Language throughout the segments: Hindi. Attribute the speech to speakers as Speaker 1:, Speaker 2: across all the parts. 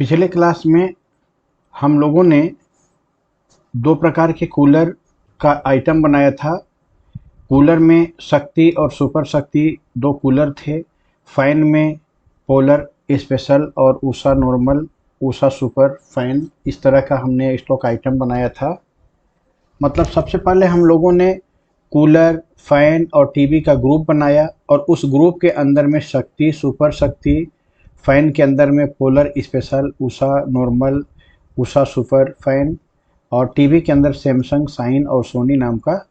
Speaker 1: पिछले क्लास में हम लोगों ने दो प्रकार के कूलर का आइटम बनाया था। कूलर में शक्ति और सुपर शक्ति दो कूलर थे। फैन में पोलर स्पेशल और Usha normal, Usha super fan, इस तरह का हमने स्टॉक आइटम बनाया था। मतलब सबसे पहले हम लोगों ने कूलर, फैन और टीवी का ग्रुप बनाया और उस ग्रुप के अंदर में शक्ति, सुपर शक्ति, फैन के अंदर में polar special, Usha normal, Usha super fan और टीवी के अंदर सैमसंग, शाइन और सोनी नाम का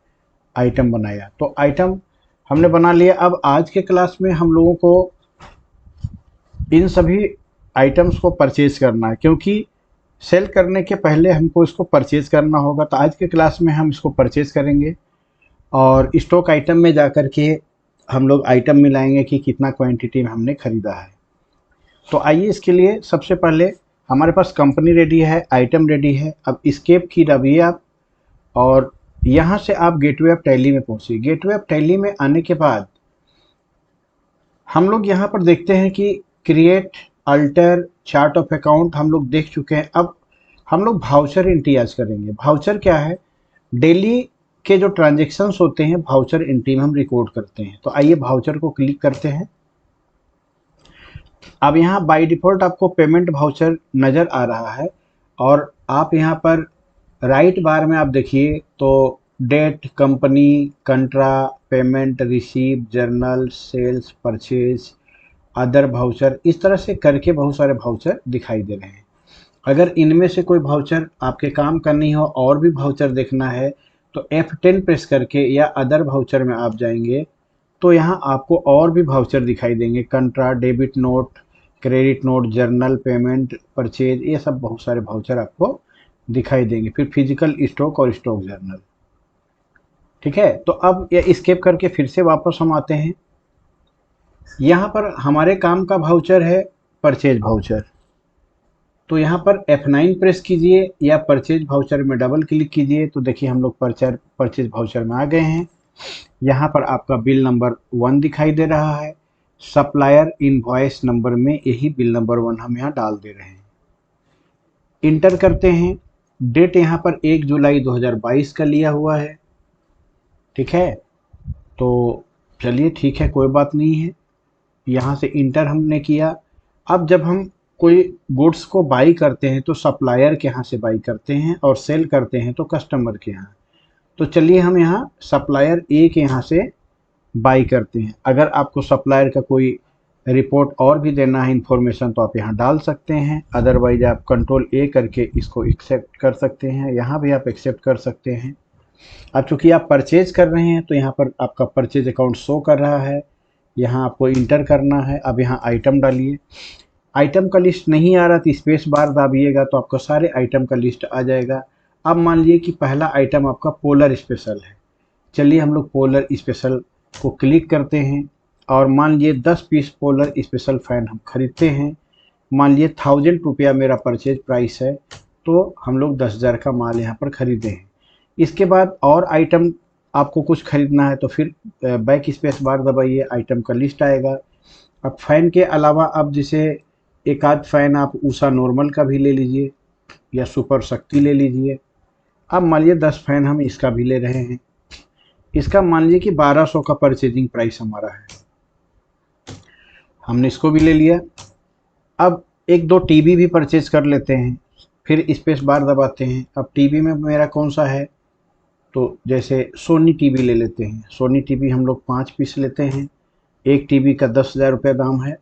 Speaker 1: आइटम बनाया। तो आइटम हमने बना लिया। अब आज के क्लास में हम लोगों को इन सभी आइटम्स को परचेज करना है, क्योंकि सेल करने के पहले हमको इसको परचेज करना होगा। तो आज के क्लास में हम इसको परचेज करेंगे और स्टॉक आइटम में जा कर के हम लोग आइटम मिलाएंगे कि कितना क्वांटिटी में हमने खरीदा है। तो आइए, इसके लिए सबसे पहले हमारे पास कंपनी रेडी है, आइटम रेडी है। अब एस्केप की दबाइए आप और यहाँ से आप गेटवे ऑफ टैली में पहुँचिए। गेटवे ऑफ टैली में आने के बाद हम लोग यहाँ पर देखते हैं कि create, alter, chart of account हम लोग देख चुके हैं। अब हम लोग भाउचर एंट्री आज करेंगे। भाउचर क्या है? डेली के जो ट्रांजेक्शन्स होते हैं भाउचर एंट्री में हम रिकॉर्ड करते हैं। तो आइए भाउचर को क्लिक करते हैं। अब यहाँ बाय डिफ़ॉल्ट आपको पेमेंट भाउचर नज़र आ रहा है और आप यहाँ पर राइट बार में आप देखिए तो date, company, contra, payment, receive, journal, sales, purchase, other voucher, इस तरह से करके बहुत सारे भाउचर दिखाई दे रहे हैं। अगर इनमें से कोई भाउचर आपके काम का नहीं हो और भी भाउचर देखना है तो F10 प्रेस करके या अदर भाउचर में आप जाएंगे तो यहाँ आपको और भी भाउचर दिखाई देंगे। Contra, debit note, credit note, journal, payment, purchase, ये सब बहुत सारे भाउचर आपको दिखाई देंगे। फिर फिजिकल स्टॉक और स्टॉक जर्नल। ठीक है, तो अब ये स्केप करके फिर से वापस हम आते हैं। यहाँ पर हमारे काम का भाउचर है परचेज भाउचर। तो यहाँ पर F9 प्रेस कीजिए या परचेज भाउचर में डबल क्लिक कीजिए तो देखिए हम लोग परचेज भाउचर में आ गए हैं। यहाँ पर आपका बिल नंबर 1 दिखाई दे रहा है। सप्लायर इनवॉइस नंबर में यही बिल नंबर 1 हम यहाँ डाल दे रहे हैं। इंटर करते हैं। डेट यहाँ पर 1 जुलाई 2022 का लिया हुआ है। ठीक है, तो चलिए ठीक है, कोई बात नहीं है। यहाँ से इंटर हमने किया। अब जब हम कोई गुड्स को बाई करते हैं तो सप्लायर के यहाँ से बाई करते हैं और सेल करते हैं तो कस्टमर के यहाँ। तो चलिए हम यहाँ सप्लायर ए के यहाँ से बाई करते हैं। अगर आपको सप्लायर का कोई रिपोर्ट और भी देना है, इन्फॉर्मेशन, तो आप यहाँ डाल सकते हैं। अदरवाइज आप कंट्रोल ए करके इसको एक्सेप्ट कर सकते हैं। यहाँ भी आप एक्सेप्ट कर सकते हैं। अब चूँकि आप परचेज कर रहे हैं तो यहाँ पर आपका परचेज अकाउंट शो कर रहा है। यहाँ आपको इंटर करना है। अब यहाँ आइटम डालिए। आइटम का लिस्ट नहीं आ रहा तो स्पेस बार दाबिएगा तो आपको सारे आइटम का लिस्ट आ जाएगा। अब मान लीजिए कि पहला आइटम आपका पोलर स्पेशल है। चलिए हम लोग पोलर स्पेशल को क्लिक करते हैं और मान लीजिए 10 पीस पोलर स्पेशल फ़ैन हम खरीदते हैं। मान लीजिए 1000 रुपया मेरा परचेज प्राइस है तो हम लोग 10,000 का माल यहाँ पर खरीदे हैं। इसके बाद और आइटम आपको कुछ खरीदना है तो फिर बैक स्पेस बार दबाइए, आइटम का लिस्ट आएगा। अब फ़ैन के अलावा अब जैसे एक आध फ़ैन आप उषा नॉर्मल का भी ले लीजिए या सुपर शक्ति ले लीजिए। अब मान लीजिए 10 फ़ैन हम इसका भी ले रहे हैं। इसका मान लीजिए कि 1200 का परचेजिंग प्राइस हमारा है, हमने इसको भी ले लिया। अब एक दो टीवी भी परचेज कर लेते हैं, फिर स्पेस बार दबाते हैं। अब टीवी में मेरा कौन सा है, तो जैसे सोनी टीवी ले लेते हैं। सोनी टीवी हम लोग 5 पीस लेते हैं। एक टीवी का 10,000 रुपये दाम है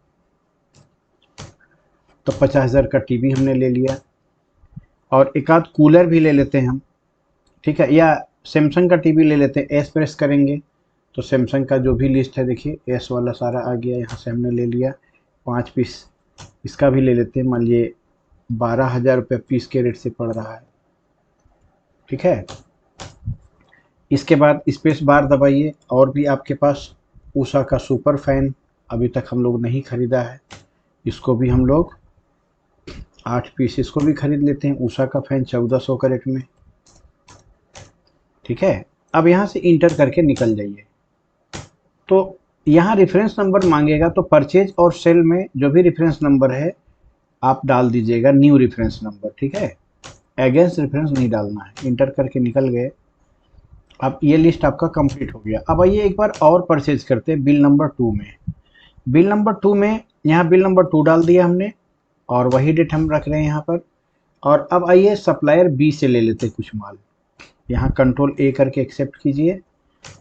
Speaker 1: तो 50,000 का टीवी हमने ले लिया। और एक आध कूलर भी ले लेते हैं हम। ठीक है, या सैमसंग का टीवी ले लेते हैं। एस प्रेस करेंगे तो सैमसंग का जो भी लिस्ट है देखिए एस वाला सारा आ गया। यहाँ से हमने ले लिया 5 पीस। इसका भी ले लेते हैं। मान लीजिए 12,000 रुपये पीस के रेट से पड़ रहा है। ठीक है, इसके बाद स्पेस बार दबाइए। और भी आपके पास उषा का सुपर फैन अभी तक हम लोग नहीं खरीदा है, इसको भी हम लोग 8 पीस इसको भी खरीद लेते हैं। उषा का फैन 1400 का रेट में। ठीक है, अब यहाँ से इंटर करके निकल जाइए। तो यहाँ रेफरेंस नंबर मांगेगा तो परचेज और सेल में जो भी रेफरेंस नंबर है आप डाल दीजिएगा न्यू रेफरेंस नंबर, ठीक है, अगेंस्ट रेफरेंस नहीं डालना है। इंटर करके निकल गए। अब ये लिस्ट आपका कंप्लीट हो गया। अब आइए एक बार और परचेज करते हैं बिल नंबर 2 में। बिल नंबर 2 में यहाँ बिल नंबर 2 डाल दिया हमने और वही डेट हम रख रहे हैं यहाँ पर। और अब आइए सप्लायर बी से ले लेते हैं कुछ माल। यहाँ कंट्रोल ए करके एक्सेप्ट कीजिए।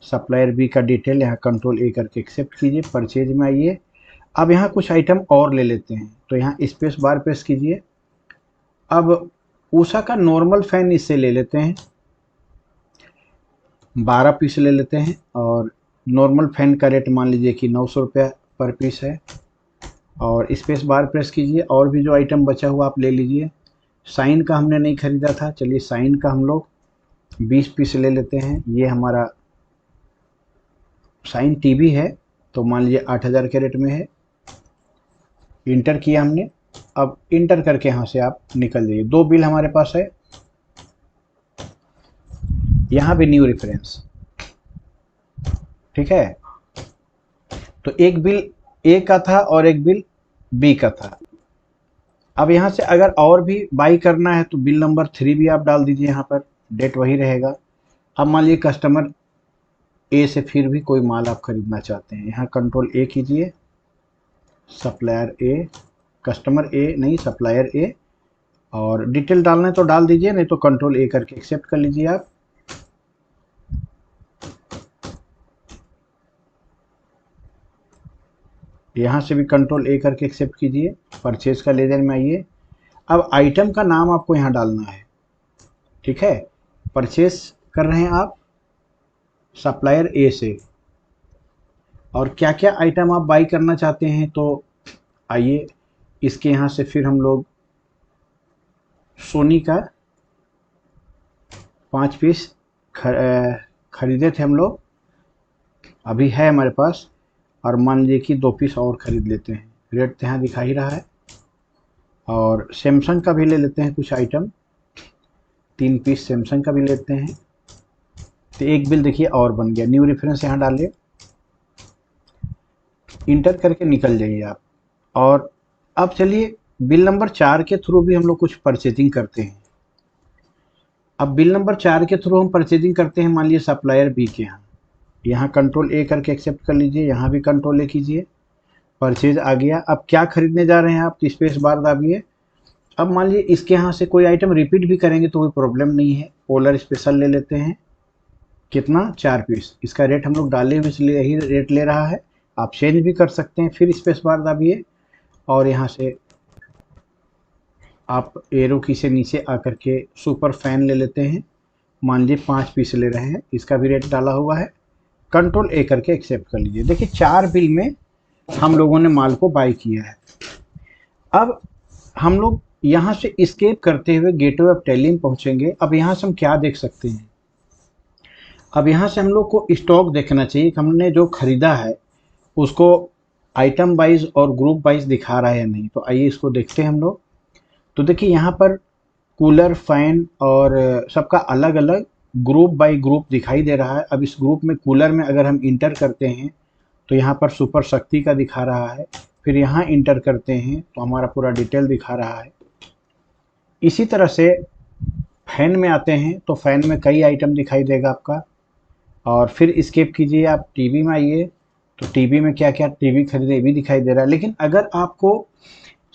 Speaker 1: सप्लायर बी का डिटेल यहाँ कंट्रोल ए करके एक्सेप्ट कीजिए। परचेज में आइए। अब यहाँ कुछ आइटम और ले लेते हैं, तो यहाँ स्पेस बार प्रेस कीजिए। अब उषा का नॉर्मल फैन इससे ले लेते हैं, 12 पीस ले लेते हैं। और नॉर्मल फैन का रेट मान लीजिए कि 900 रुपया पर पीस है। और स्पेस बार प्रेस कीजिए। और भी जो आइटम बचा हुआ आप ले लीजिए। साइन का हमने नहीं खरीदा था, चलिए साइन का हम लोग 20 पीस ले लेते हैं। ये हमारा साइन टीवी है, तो मान लीजिए 8000 के रेट में है। इंटर किया हमने। अब इंटर करके यहाँ से आप निकल जाइए। 2 बिल हमारे पास है। यहाँ भी न्यू रेफरेंस, ठीक है। तो एक बिल ए का था और एक बिल बी का था। अब यहाँ से अगर और भी बाई करना है तो बिल नंबर 3 भी आप डाल दीजिए, यहाँ पर डेट वही रहेगा। अब मान लीजिए कस्टमर ए से फिर भी कोई माल आप खरीदना चाहते हैं, यहाँ कंट्रोल ए कीजिए। सप्लायर ए, कस्टमर ए नहीं, सप्लायर ए। और डिटेल डालना है तो डाल दीजिए, नहीं तो कंट्रोल ए करके एक्सेप्ट कर लीजिए आप। यहाँ से भी कंट्रोल ए करके एक्सेप्ट कीजिए। परचेज का लेजर में आइए। अब आइटम का नाम आपको यहाँ डालना है, ठीक है। परचेज कर रहे हैं आप सप्लायर ए से। और क्या क्या आइटम आप बाई करना चाहते हैं, तो आइए इसके यहाँ से फिर हम लोग सोनी का 5 पीस खरीदे थे हम लोग, अभी है हमारे पास। और मान लीजिए कि 2 पीस और ख़रीद लेते हैं, रेट तो यहाँ दिखा ही रहा है। और सैमसंग का भी ले लेते हैं कुछ आइटम, 3 पीस सैमसंग का भी लेते हैं। तो एक बिल देखिए और बन गया। न्यू रेफरेंस यहाँ डालिए, इंटर करके निकल जाइए आप। और अब चलिए बिल नंबर 4 के थ्रू भी हम लोग कुछ परचेजिंग करते हैं। अब बिल नंबर 4 के थ्रू हम परचेजिंग करते हैं, मान लीजिए सप्लायर बी के यहाँ। यहाँ कंट्रोल ए करके एक्सेप्ट कर लीजिए, यहाँ भी कंट्रोल ए कीजिए। परचेज आ गया। अब क्या खरीदने जा रहे हैं आप, स्पेस बार दाबिए। अब मान लीजिए इसके यहाँ से कोई आइटम रिपीट भी करेंगे तो कोई प्रॉब्लम नहीं है। पोलर स्पेशल ले लेते हैं, कितना, 4 पीस। इसका रेट हम लोग डाले हुए इसलिए यही रेट ले रहा है, आप चेंज भी कर सकते हैं। फिर स्पेस बार दाबिए और यहाँ से आप एरो की से नीचे आकर के सुपर फैन ले लेते हैं, मान लीजिए 5 पीस ले रहे हैं, इसका भी रेट डाला हुआ है। कंट्रोल ए करके एक्सेप्ट कर लीजिए। देखिए 4 बिल में हम लोगों ने माल को बाई किया है। अब हम लोग यहाँ से स्केप करते हुए गेटवे ऑफ टेलिंग पहुँचेंगे। अब यहाँ से हम क्या देख सकते हैं, अब यहाँ से हम लोग को स्टॉक देखना चाहिए कि हमने जो खरीदा है उसको आइटम वाइज और ग्रुप वाइज दिखा रहा है या नहीं। तो आइए इसको देखते हैं हम लोग। तो देखिए यहाँ पर कूलर, फैन और सबका अलग अलग ग्रुप बाय ग्रुप दिखाई दे रहा है। अब इस ग्रुप में कूलर में अगर हम इंटर करते हैं तो यहाँ पर सुपर शक्ति का दिखा रहा है। फिर यहाँ इंटर करते हैं तो हमारा पूरा डिटेल दिखा रहा है। इसी तरह से फैन में आते हैं तो फैन में कई आइटम दिखाई देगा आपका। और फिर स्किप कीजिए, आप टीवी में आइए तो टीवी में क्या क्या टीवी खरीदे भी दिखाई दे रहा है। लेकिन अगर आपको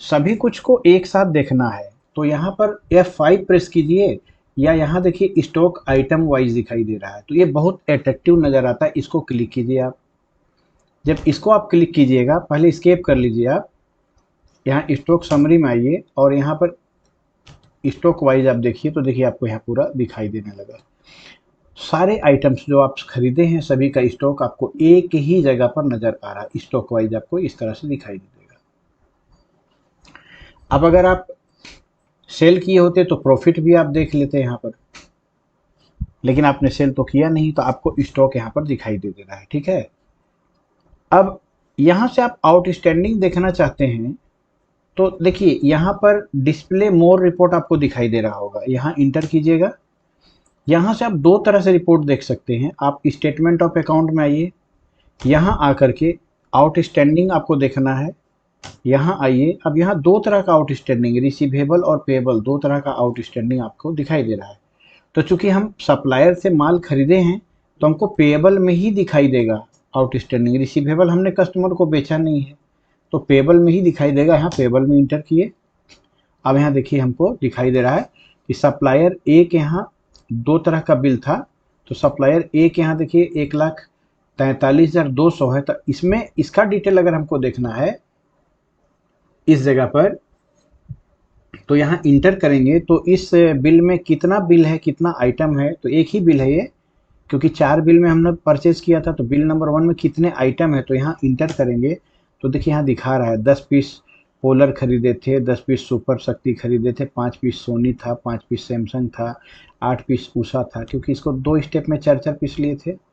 Speaker 1: सभी कुछ को एक साथ देखना है तो यहाँ पर F5 प्रेस कीजिए, या यहाँ देखिए स्टॉक आइटम वाइज दिखाई दे रहा है। तो ये बहुत अट्रैक्टिव नज़र आता है, इसको क्लिक कीजिए आप। जब इसको आप क्लिक कीजिएगा, पहले स्केप कर लीजिए आप, यहाँ स्टॉक समरी में आइए और यहाँ पर स्टॉक वाइज आप देखिए तो देखिए आपको यहाँ पूरा दिखाई देने लगा। सारे आइटम्स जो आप खरीदे हैं सभी का स्टॉक आपको एक ही जगह पर नज़र आ रहा है। स्टॉक वाइज आपको इस तरह से दिखाई देगा। अब अगर आप सेल किए होते तो प्रॉफिट भी आप देख लेते यहाँ पर, लेकिन आपने सेल तो किया नहीं तो आपको स्टॉक यहाँ पर दिखाई दे रहा है, ठीक है। अब यहाँ से आप आउटस्टैंडिंग देखना चाहते हैं तो देखिए यहाँ पर डिस्प्ले मोर रिपोर्ट आपको दिखाई दे रहा होगा, यहाँ इंटर कीजिएगा। यहाँ से आप 2 तरह से रिपोर्ट देख सकते हैं। आप स्टेटमेंट ऑफ अकाउंट में आइए, यहाँ आकर के आउटस्टैंडिंग आपको देखना है यहाँ आइए, अब यहाँ दो तरह का आउटस्टैंडिंग, रिसीवेबल और पेएबल, दो तरह का आउटस्टैंडिंग आपको दिखाई दे रहा है। तो चूंकि हम सप्लायर से माल खरीदे हैं तो हमको पेएबल में ही दिखाई देगा आउटस्टैंडिंग, रिसीवेबल हमने कस्टमर को बेचा नहीं है तो पेएबल में ही दिखाई देगा। यहाँ पेएबल में इंटर किए, अब यहाँ देखिए हमको दिखाई दे रहा है कि सप्लायर ए के यहाँ दो तरह का बिल था। तो सप्लायर ए के यहाँ देखिए 1,43,200 है। तो इसमें इसका डिटेल अगर हमको देखना है इस जगह पर, तो यहाँ इंटर करेंगे तो इस बिल में कितना बिल है, कितना आइटम है, तो एक ही बिल है ये, क्योंकि 4 बिल में हमने परचेज किया था। तो बिल नंबर 1 में कितने आइटम है तो यहाँ इंटर करेंगे तो देखिए यहाँ दिखा रहा है 10 पीस पोलर खरीदे थे, 10 पीस सुपर शक्ति खरीदे थे, 5 पीस सोनी था, 5 पीस सैमसंग था, 8 पीस उषा था, क्योंकि इसको 2 स्टेप में 4-4 पीस लिए थे।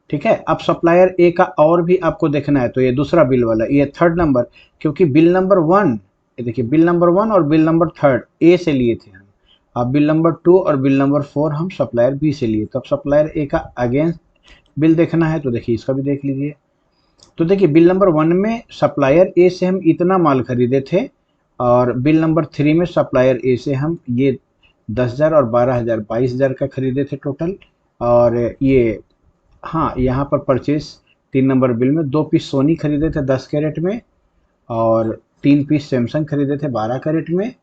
Speaker 1: ठीक है, अब सप्लायर ए का और भी आपको देखना है तो ये दूसरा बिल वाला, ये थर्ड नंबर, क्योंकि बिल नंबर 1, ये देखिए बिल नंबर 1 और बिल नंबर 3 ए से लिए थे हम। अब बिल नंबर 2 और बिल नंबर 4 हम सप्लायर बी से लिए। तो अब सप्लायर ए का अगेंस्ट बिल देखना है तो देखिए इसका भी देख लीजिए। तो देखिए बिल नंबर 1 में सप्लायर ए से हम इतना माल खरीदे थे और बिल नंबर 3 में सप्लायर ए से हम ये 10,000 और 12,000 22,000 का खरीदे थे टोटल। और ये हाँ, यहाँ पर परचेज 3 नंबर बिल में 2 पीस सोनी खरीदे थे 10 कैरेट में और 3 पीस सैमसंग खरीदे थे 12 कैरेट में।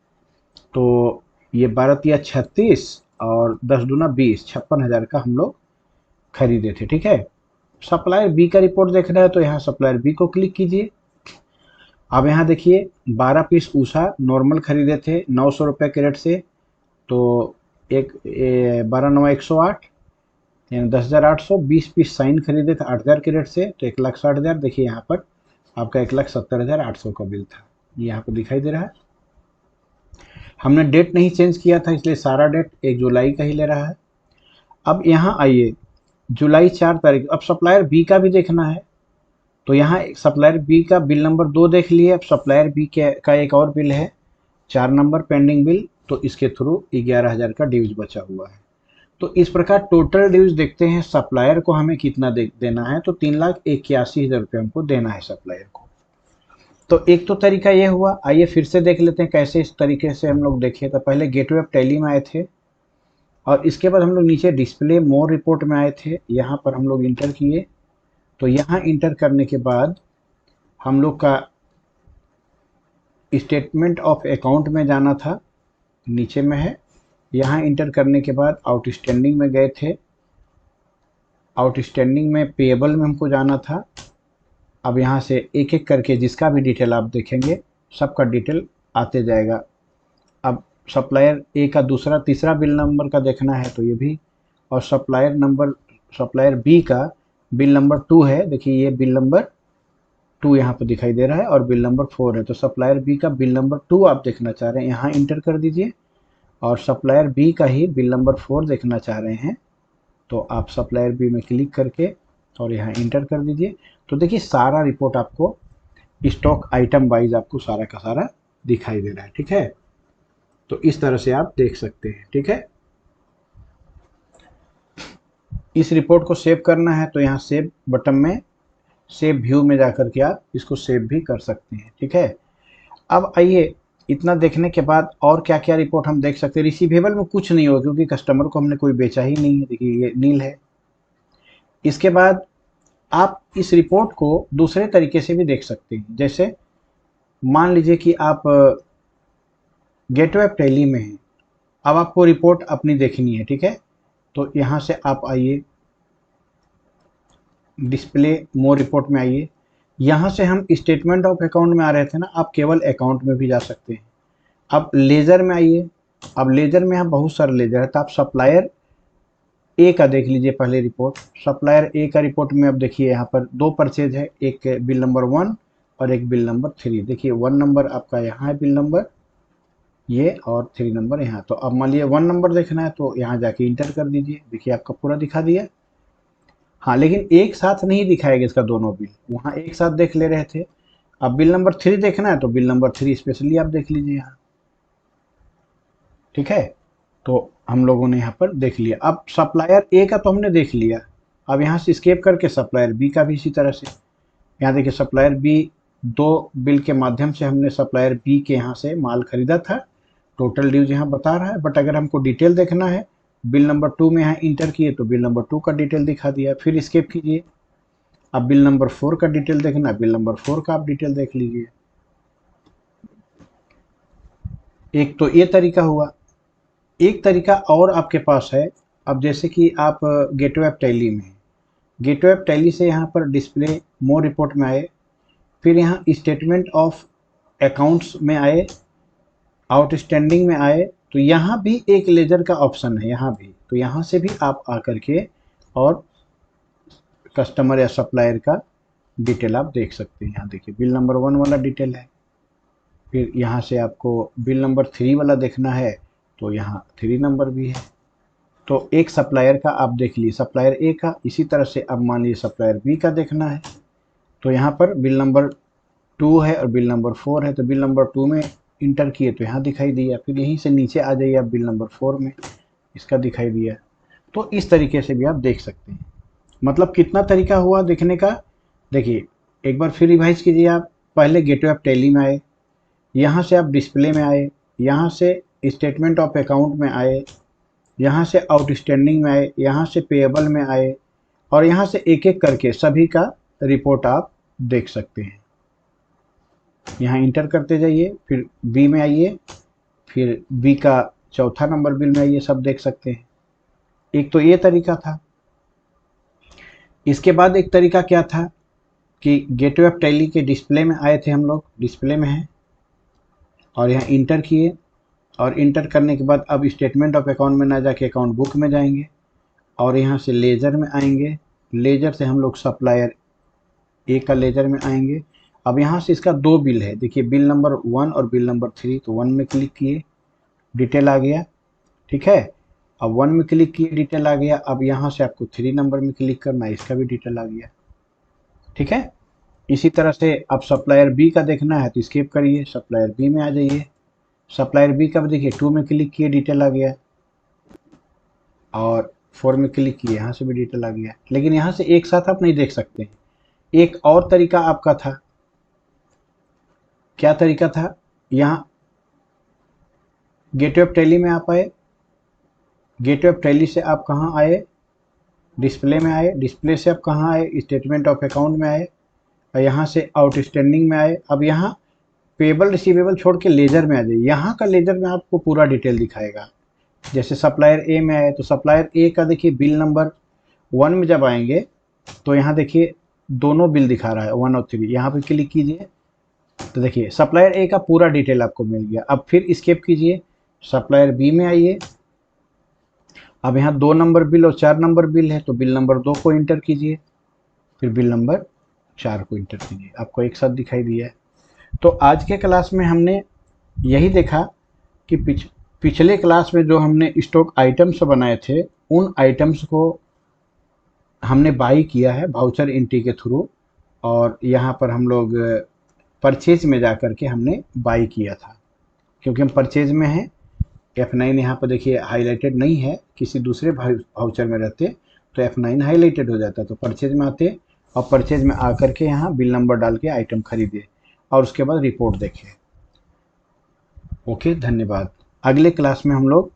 Speaker 1: तो ये 12 तिया 36 और 10 दूना 20, 56,000 का हम लोग खरीदे थे। ठीक है, सप्लायर बी का रिपोर्ट देखना है तो यहाँ सप्लायर बी को क्लिक कीजिए। अब यहाँ देखिए 12 पीस उषा नॉर्मल खरीदे थे 900 रुपये कैरेट से, तो 12,9,108 यानी 10,800। 20 पीस साइन खरीदे थे 8,000 कैरेट से तो 1,60,000। देखिए यहाँ पर आपका 1,70,800 का बिल था, ये यहाँ पर दिखाई दे रहा है। हमने डेट नहीं चेंज किया था इसलिए सारा डेट 1 जुलाई का ही ले रहा है। अब यहाँ आइए जुलाई 4 तारीख, अब सप्लायर बी का भी देखना है तो यहाँ सप्लायर बी का बिल नंबर 2 देख लिए। अब सप्लायर बी का एक और बिल है 4 नंबर पेंडिंग बिल, तो इसके थ्रू 11,000 का ड्यूज बचा हुआ है। तो इस प्रकार टोटल ड्यूज देखते हैं सप्लायर को हमें कितना देना है, तो 3,81,000 रुपये हमको देना है सप्लायर को। तो एक तो तरीका ये हुआ, आइए फिर से देख लेते हैं कैसे इस तरीके से हम लोग देखें। तो पहले गेटवे ऑफ टैली में आए थे और इसके बाद हम लोग नीचे डिस्प्ले मोर रिपोर्ट में आए थे, यहाँ पर हम लोग इंटर किए। तो यहाँ इंटर करने के बाद हम लोग का स्टेटमेंट ऑफ अकाउंट में जाना था, नीचे में है। यहाँ इंटर करने के बाद आउटस्टैंडिंग में गए थे, आउटस्टैंडिंग में पेएबल में हमको जाना था। अब यहाँ से एक एक करके जिसका भी डिटेल आप देखेंगे सबका डिटेल आते जाएगा। अब सप्लायर ए का दूसरा तीसरा बिल नंबर का देखना है तो ये भी, और सप्लायर बी का बिल नंबर 2 है, देखिए ये बिल नंबर 2 यहाँ पर दिखाई दे रहा है और बिल नंबर 4 है। तो सप्लायर बी का बिल नंबर 2 आप देखना चाह रहे हैं, यहाँ इंटर कर दीजिए। और सप्लायर बी का ही बिल नंबर 4 देखना चाह रहे हैं तो आप सप्लायर बी में क्लिक करके और यहाँ इंटर कर दीजिए। तो देखिए सारा रिपोर्ट आपको स्टॉक आइटम वाइज आपको सारा का सारा दिखाई दे रहा है। ठीक है, तो इस तरह से आप देख सकते हैं। ठीक है, इस रिपोर्ट को सेव करना है तो यहाँ सेव बटन में सेव व्यू में जाकर के आप इसको सेव भी कर सकते हैं। ठीक है, अब आइए इतना देखने के बाद और क्या क्या रिपोर्ट हम देख सकते हैं। रिसीवेबल में कुछ नहीं होगा क्योंकि कस्टमर को हमने कोई बेचा ही नहीं है, देखिए ये नील है। इसके बाद आप इस रिपोर्ट को दूसरे तरीके से भी देख सकते हैं, जैसे मान लीजिए कि आप गेटवे ऑफ टैली में हैं, अब आपको रिपोर्ट अपनी देखनी है। ठीक है, तो यहाँ से आप आइए डिस्प्ले मोर रिपोर्ट में आइए। यहाँ से हम स्टेटमेंट ऑफ अकाउंट में आ रहे थे ना, आप केवल अकाउंट में भी जा सकते हैं। अब लेजर में आइए, अब लेजर में यहाँ बहुत सारे लेजर है तो आप सप्लायर ए का देख लीजिए पहले रिपोर्ट। सप्लायर ए का रिपोर्ट में अब देखिए यहाँ पर 2 परचेज है, एक बिल नंबर 1 और एक बिल नंबर 3। देखिए 1 नंबर आपका यहाँ है बिल नंबर ये और 3 नंबर यहाँ। तो अब मान लीजिए 1 नंबर देखना है तो यहाँ जाके इंटर कर दीजिए, देखिए आपका पूरा दिखा दिया। हाँ, लेकिन एक साथ नहीं दिखाएगा इसका दोनों बिल, वहाँ एक साथ देख ले रहे थे। अब बिल नंबर 3 देखना है तो बिल नंबर 3 स्पेशली आप देख लीजिए यहाँ। ठीक है, तो हम लोगों ने यहाँ पर देख लिया। अब सप्लायर ए का तो हमने देख लिया, अब यहाँ से स्केप करके सप्लायर बी का भी इसी तरह से। यहाँ देखिए सप्लायर बी दो बिल के माध्यम से हमने सप्लायर बी के यहाँ से माल खरीदा था। टोटल ड्यूज यहाँ बता रहा है, बट अगर हमको डिटेल देखना है, बिल नंबर 2 में यहाँ इंटर किए तो बिल नंबर 2 का डिटेल दिखा दिया। फिर स्किप कीजिए। अब बिल नंबर 4 का डिटेल देखना है, बिल नंबर 4 का आप डिटेल देख लीजिए। एक तो ये तरीका हुआ। एक तरीका और आपके पास है। अब जैसे कि आप गेटवे ऑफ टैली में, गेटवे ऑफ टैली से यहाँ पर डिस्प्ले मोर रिपोर्ट में आए, फिर यहाँ स्टेटमेंट ऑफ अकाउंट्स में आए, आउटस्टैंडिंग में आए, तो यहाँ भी एक लेजर का ऑप्शन है यहाँ भी, तो यहाँ से भी आप आकर के और कस्टमर या सप्लायर का डिटेल आप देख सकते हैं। यहाँ देखिए बिल नंबर 1 वाला डिटेल है। फिर यहाँ से आपको बिल नंबर 3 वाला देखना है तो यहाँ 3 नंबर भी है। तो एक सप्लायर का आप देख लीजिए, सप्लायर ए का। इसी तरह से अब मान लीजिए सप्लायर बी का देखना है, तो यहाँ पर बिल नंबर 2 है और बिल नंबर 4 है, तो बिल नंबर 2 में इंटर किए तो यहाँ दिखाई दिया। फिर यहीं से नीचे आ जाइए आप बिल नंबर 4 में, इसका दिखाई दिया। तो इस तरीके से भी आप देख सकते हैं। मतलब कितना तरीका हुआ देखने का। देखिए एक बार फिर रिवाइज कीजिए। आप पहले गेटवे ऑफ टैली में आए, यहाँ से आप डिस्प्ले में आए, यहाँ से स्टेटमेंट ऑफ अकाउंट में आए, यहाँ से आउटस्टैंडिंग में आए, यहाँ से पेएबल में आए, और यहाँ से एक एक करके सभी का रिपोर्ट आप देख सकते हैं। यहाँ इंटर करते जाइए, फिर बी में आइए, फिर बी का चौथा नंबर बिल में आइए, सब देख सकते हैं। एक तो ये तरीका था। इसके बाद एक तरीका क्या था कि गेटवे ऑफ टैली के डिस्प्ले में आए थे हम लोग, डिस्प्ले में हैं, और यहाँ इंटर किए, और इंटर करने के बाद अब स्टेटमेंट ऑफ अकाउंट में ना जाके अकाउंट बुक में जाएंगे, और यहाँ से लेजर में आएंगे। लेजर से हम लोग सप्लायर ए का लेजर में आएंगे। अब यहाँ से इसका 2 बिल है, देखिए बिल नंबर 1 और बिल नंबर 3, तो 1 में क्लिक किए, डिटेल आ गया। ठीक है, अब 1 में क्लिक किए, डिटेल आ गया। अब यहाँ से आपको 3 नंबर में क्लिक करना है, इसका भी डिटेल आ गया। ठीक है, इसी तरह से अब सप्लायर बी का देखना है तो स्किप करिए, सप्लायर बी में आ जाइए। सप्लायर बी का भी देखिए 2 में क्लिक किए, डिटेल आ गया, और 4 में क्लिक किए, यहाँ से भी डिटेल आ गया। लेकिन यहाँ से एक साथ आप नहीं देख सकते हैं। एक और तरीका आपका था। क्या तरीका था? यहाँ गेटवे ऑफ टैली में आप आए, गेटवे ऑफ टैली से आप कहाँ आए? डिस्प्ले में आए, डिस्प्ले से आप कहाँ आए? स्टेटमेंट ऑफ अकाउंट में आए, और यहाँ से आउटस्टैंडिंग में आए। अब यहाँ पेबल रिसीवेबल छोड़ के लेजर में आ जाइए। यहाँ का लेजर में आपको पूरा डिटेल दिखाएगा। जैसे सप्लायर ए में आए तो सप्लायर ए का देखिए बिल नंबर 1 में जब आएंगे तो यहाँ देखिए दोनों बिल दिखा रहा है 1 और 3। यहाँ पे क्लिक कीजिए तो देखिए सप्लायर ए का पूरा डिटेल आपको मिल गया। अब फिर स्किप कीजिए, सप्लायर बी में आइए। अब यहाँ 2 नंबर बिल और 4 नंबर बिल है, तो बिल नंबर 2 को इंटर कीजिए, फिर बिल नंबर 4 को इंटर कीजिए, आपको एक साथ दिखाई दिया है। तो आज के क्लास में हमने यही देखा कि पिछले क्लास में जो हमने स्टॉक आइटम्स बनाए थे, उन आइटम्स को हमने बाई किया है वाउचर एंट्री के थ्रू, और यहाँ पर हम लोग परचेज में जा कर के हमने बाई किया था। क्योंकि हम परचेज में हैं, F9 यहाँ पर देखिए हाईलाइटेड नहीं है, किसी दूसरे वाउचर में रहते तो F9 हाईलाइटेड हो जाता। तो परचेज में आते और परचेज में आकर के यहाँ बिल नंबर डाल के आइटम खरीदे और उसके बाद रिपोर्ट देखें। ओके, धन्यवाद। अगले क्लास में हम लोग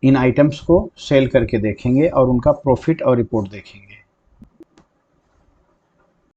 Speaker 1: इन आइटम्स को सेल करके देखेंगे और उनका प्रॉफिट और रिपोर्ट देखेंगे।